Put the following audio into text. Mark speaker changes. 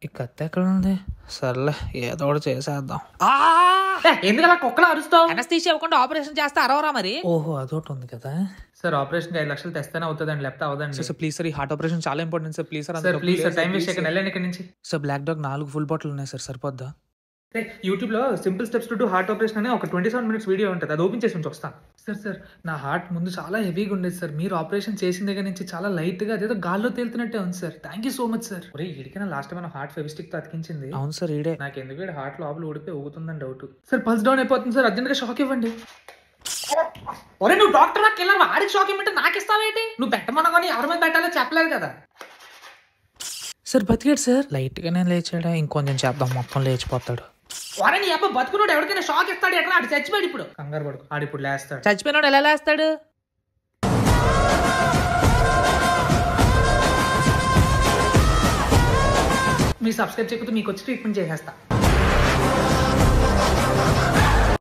Speaker 1: ఈ కత్తి ఎక్కడ ఉంది? సర్లే ఏదో ఒకటి చేసేద్దాం.
Speaker 2: ఎందుకలా కుక్కలా అరుస్తావు?
Speaker 1: అనస్థీషియా ఇవ్వకుండా ఆపరేషన్ చేస్తే అరవరా మరి? ఓహో అదొకటి ఉంది కదా
Speaker 2: సార్. ఆపరేషన్ 5 లక్షలు తెస్తేనే అవుతుందండి, లేకపోతే అవదండి.
Speaker 1: సార్ ప్లీజ్ సార్, ఈ హార్ట్ ఆపరేషన్ చాలా important sir. Please sir,
Speaker 2: sir please sir, time waste చేయకండి, వెళ్ళండి ఇక్కడ నుంచి.
Speaker 1: Sir black dog 4 full bottle ఉన్నాయి సార్, సరిపోద్దా?
Speaker 2: యూట్యూబ్ లో simple steps to do heart operation అని ఒక 27 minutes వీడియో ఉంటుంది, అది ఓపెన్ చేసి ఉంచి వస్తాను. సార్ నా హార్ట్ ముందు చాలా హెవీగా ఉండేది సార్. మీరు ఆపరేషన్ చేసిన దగ్గర నుంచి చాలా లైట్ గా అదేదో గాల్లో తేలుతున్నట్టే ఉంది sir. Thank you so much sir. ఒరే ఇడికైనా లాస్ట్ టైం హార్ట్ ఫెవిస్టిక్ తో అతికించింది.
Speaker 1: అవును సార్ ఈడే.
Speaker 2: నాకు ఎందుకు హార్ట్ లోపల ఊడిపోయి ఊగుతుందని డౌట్. సార్ పల్స్ డౌన్ అయిపోతుంది సార్, అర్జెంట్ గా షాక్ ఇవ్వండి. ఒరే నువ్వు డాక్టర్ నాకు వెళ్ళారు, ఆడికి షాక్ ఇవ్వమంటే నాకు ఇస్తావేంటి? నువ్వు పెట్టమన్నా కానీ ఎవరి మీద పెట్టాలో చెప్పలేదు కదా.
Speaker 1: సార్ బతికాడు సార్, లైట్ గానే లేచాడా, ఇంకొంచెం చేద్దాం మొత్తం లేచిపోతాడు.
Speaker 2: ఒరే నీ అబ్బా బతుకున్నాడు, ఎవరికైనా షాక్ ఇస్తాడు ఎట్లా? ఆడు చచ్చిపోయాడు ఇప్పుడు. కంగారు పడుకు, ఆడు ఇప్పుడు లేస్తాడు.
Speaker 1: చచ్చిపోయినాడు ఎలా లేస్తాడు?
Speaker 2: మీరు సబ్స్క్రైబ్ చేయకపోతే మీకు వచ్చి ట్రీట్మెంట్ చేసేస్తా.